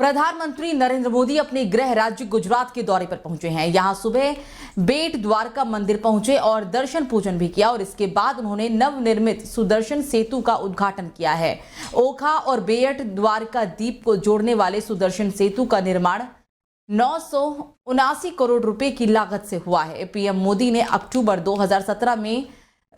प्रधानमंत्री नरेंद्र मोदी अपने गृह राज्य गुजरात के दौरे पर पहुंचे हैं। यहां सुबह बेट द्वारका मंदिर पहुंचे और दर्शन पूजन भी किया और इसके बाद उन्होंने नवनिर्मित सुदर्शन सेतु का उद्घाटन किया है। ओखा और बेट द्वारका द्वीप को जोड़ने वाले सुदर्शन सेतु का निर्माण 979 करोड़ रुपए की लागत से हुआ है। पीएम मोदी ने अक्टूबर 2017 में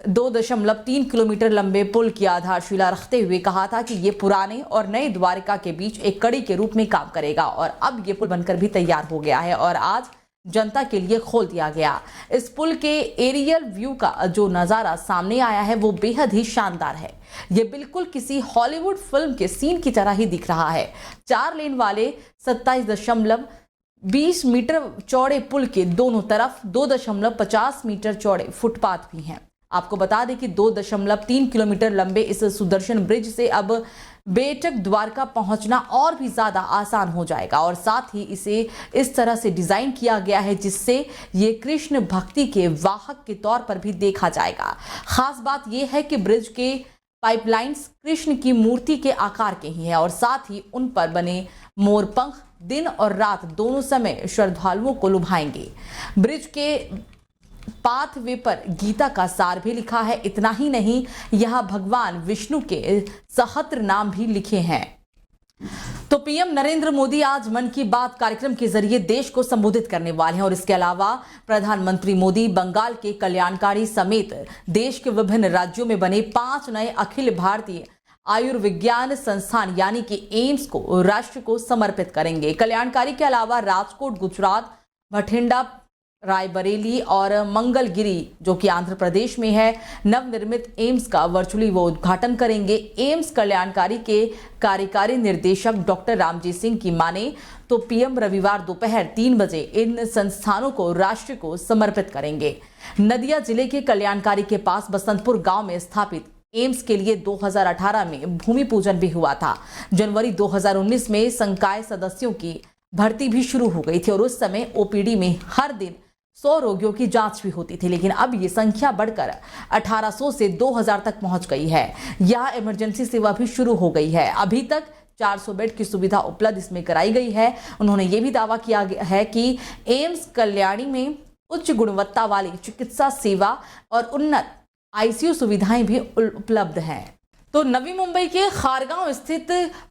2.3 किलोमीटर लंबे पुल की आधारशिला रखते हुए कहा था कि ये पुराने और नए द्वारका के बीच एक कड़ी के रूप में काम करेगा और अब ये पुल बनकर भी तैयार हो गया है और आज जनता के लिए खोल दिया गया। इस पुल के एरियल व्यू का जो नजारा सामने आया है वो बेहद ही शानदार है। ये बिल्कुल किसी हॉलीवुड फिल्म के सीन की तरह ही दिख रहा है। 4 लेन वाले 27.20 मीटर चौड़े पुल के दोनों तरफ 2.50 मीटर चौड़े फुटपाथ भी हैं। आपको बता दें कि 2.3 किलोमीटर लंबे इस सुदर्शन ब्रिज से अब बेटक द्वारका पहुंचना और भी ज्यादा आसान हो जाएगा और साथ ही इसे इस तरह से डिजाइन किया गया है जिससे ये कृष्ण भक्ति के वाहक के तौर पर भी देखा जाएगा। खास बात यह है कि ब्रिज के पाइपलाइंस कृष्ण की मूर्ति के आकार के ही है और साथ ही उन पर बने मोरपंख दिन और रात दोनों समय श्रद्धालुओं को लुभाएंगे। ब्रिज के पाथवे पर गीता का सार भी लिखा है। इतना ही नहीं, यहां भगवान विष्णु के सहस्त्र नाम भी लिखे हैं। तो पीएम नरेंद्र मोदी आज मन की बात कार्यक्रम के जरिए देश को संबोधित करने वाले हैं और इसके अलावा प्रधानमंत्री मोदी बंगाल के कल्याणकारी समेत देश के विभिन्न राज्यों में बने 5 नए अखिल भारतीय आयुर्विज्ञान संस्थान यानी कि एम्स को राष्ट्र को समर्पित करेंगे। कल्याणकारी के अलावा राजकोट गुजरात, भटिंडा रायबरेली और मंगलगिरी जो कि आंध्र प्रदेश में है नवनिर्मित एम्स का वर्चुअली वो उद्घाटन करेंगे। एम्स कल्याणकारी के कार्यकारी निर्देशक डॉक्टर रामजीत सिंह की माने तो पीएम रविवार दोपहर 3 बजे इन संस्थानों को राष्ट्र को समर्पित करेंगे। नदिया जिले के कल्याणकारी के पास बसंतपुर गांव में स्थापित एम्स के लिए 2018 में भूमि पूजन भी हुआ था। जनवरी 2019 में संकाय सदस्यों की भर्ती भी शुरू हो गई थी और उस समय ओपीडी में हर दिन 100 रोगियों की जांच भी होती थी, लेकिन अब ये संख्या बढ़कर 1800 से 2000 तक पहुंच गई है। यह इमरजेंसी सेवा भी शुरू हो गई है। अभी तक 400 बेड की सुविधा उपलब्ध इसमें कराई गई है। उन्होंने ये भी दावा किया है कि एम्स कल्याणी में उच्च गुणवत्ता वाली चिकित्सा सेवा और उन्नत आईसीयू सुविधाएं भी उपलब्ध हैं। तो नवी मुंबई के खारगांव स्थित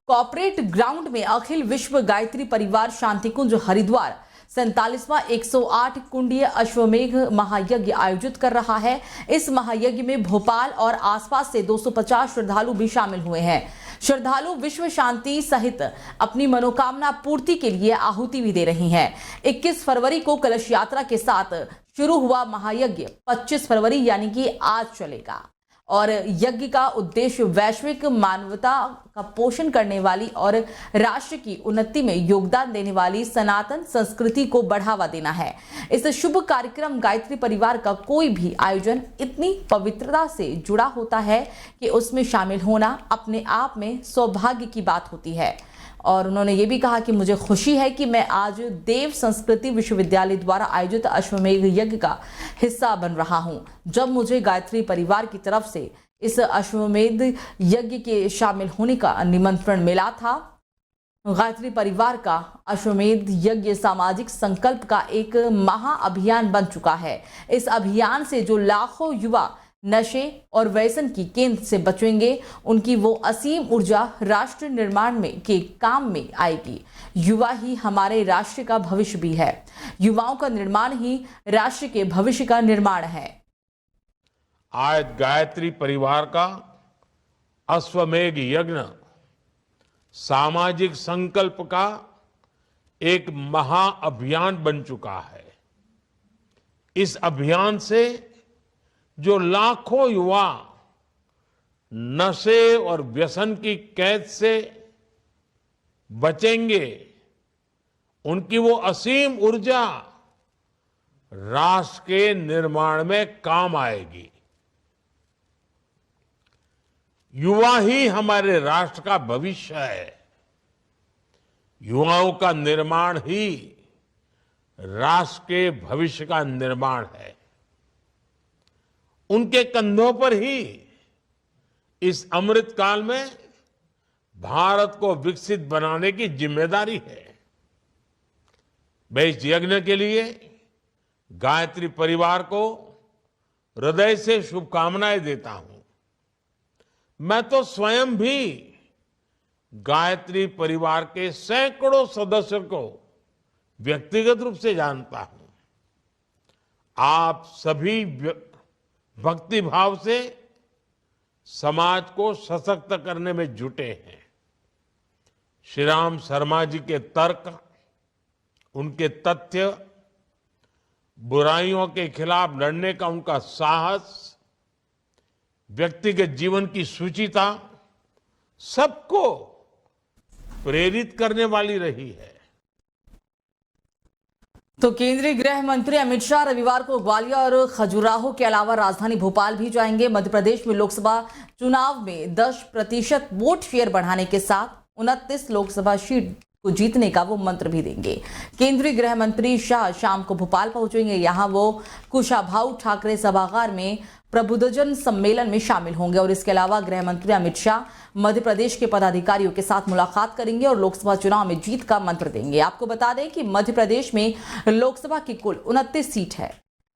कॉर्पोरेट ग्राउंड में अखिल विश्व गायत्री परिवार शांतिकुंज हरिद्वार 47वां 108 कुंडीय अश्वमेघ महायज्ञ आयोजित कर रहा है। इस महायज्ञ में भोपाल और आसपास से 250 श्रद्धालु भी शामिल हुए हैं। श्रद्धालु विश्व शांति सहित अपनी मनोकामना पूर्ति के लिए आहुति भी दे रही हैं। 21 फरवरी को कलश यात्रा के साथ शुरू हुआ महायज्ञ 25 फरवरी यानी कि आज चलेगा और यज्ञ का उद्देश्य वैश्विक मानवता का पोषण करने वाली और राष्ट्र की उन्नति में योगदान देने वाली सनातन संस्कृति को बढ़ावा देना है। इस शुभ कार्यक्रम गायत्री परिवार का कोई भी आयोजन इतनी पवित्रता से जुड़ा होता है कि उसमें शामिल होना अपने आप में सौभाग्य की बात होती है। और उन्होंने ये भी कहा कि मुझे खुशी है कि मैं आज देव संस्कृति विश्वविद्यालय द्वारा आयोजित अश्वमेघ यज्ञ का हिस्सा बन रहा हूं। जब मुझे गायत्री परिवार की तरफ से इस अश्वमेध यज्ञ के शामिल होने का निमंत्रण मिला था। गायत्री परिवार का अश्वमेध यज्ञ सामाजिक संकल्प का एक महाअभियान बन चुका है। इस अभियान से जो लाखों युवा नशे और व्यसन की केंद्र से बचेंगे, उनकी वो असीम ऊर्जा राष्ट्र निर्माण में के काम में आएगी। युवा ही हमारे राष्ट्र का भविष्य भी है। युवाओं का निर्माण ही राष्ट्र के भविष्य का निर्माण है। आज गायत्री परिवार का अश्वमेध यज्ञ सामाजिक संकल्प का एक महाअभियान बन चुका है। इस अभियान से जो लाखों युवा नशे और व्यसन की कैद से बचेंगे, उनकी वो असीम ऊर्जा राष्ट्र के निर्माण में काम आएगी। युवा ही हमारे राष्ट्र का भविष्य है। युवाओं का निर्माण ही राष्ट्र के भविष्य का निर्माण है। उनके कंधों पर ही इस अमृत काल में भारत को विकसित बनाने की जिम्मेदारी है। मैं इस यज्ञ के लिए गायत्री परिवार को हृदय से शुभकामनाएं देता हूं। मैं तो स्वयं भी गायत्री परिवार के सैकड़ों सदस्यों को व्यक्तिगत रूप से जानता हूं। आप सभी भक्ति भाव से समाज को सशक्त करने में जुटे हैं। श्री राम शर्मा जी के तर्क, उनके तथ्य, बुराइयों के खिलाफ लड़ने का उनका साहस, व्यक्तिगत जीवन की सुचिता सबको प्रेरित करने वाली रही है। तो केंद्रीय गृह मंत्री अमित शाह रविवार को ग्वालियर और खजुराहो के अलावा राजधानी भोपाल भी जाएंगे। मध्य प्रदेश में लोकसभा चुनाव में 10% वोट शेयर बढ़ाने के साथ 29 लोकसभा सीट को जीतने का वो मंत्र भी देंगे। केंद्रीय गृह मंत्री शाह शाम को भोपाल पहुंचेंगे। यहां वो कुशाभाऊ ठाकरे सभागार में प्रबुद्धजन सम्मेलन में शामिल होंगे और इसके अलावा गृह मंत्री अमित शाह मध्य प्रदेश के पदाधिकारियों के साथ मुलाकात करेंगे और लोकसभा चुनाव में जीत का मंत्र देंगे। आपको बता दें कि मध्य प्रदेश में लोकसभा की कुल 29 सीट है।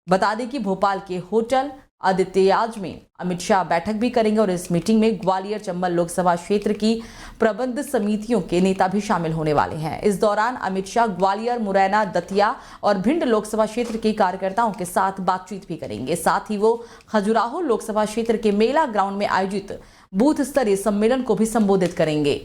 बता दें कि भोपाल के होटल आदित्ययाज में अमित शाह बैठक भी करेंगे और इस मीटिंग में ग्वालियर चंबल लोकसभा क्षेत्र की प्रबंध समितियों के नेता भी शामिल होने वाले हैं। इस दौरान अमित शाह ग्वालियर, मुरैना, दतिया और भिंड लोकसभा क्षेत्र के कार्यकर्ताओं के साथ बातचीत भी करेंगे। साथ ही वो खजुराहो लोकसभा क्षेत्र के मेला ग्राउंड में आयोजित बूथ स्तरीय सम्मेलन को भी संबोधित करेंगे।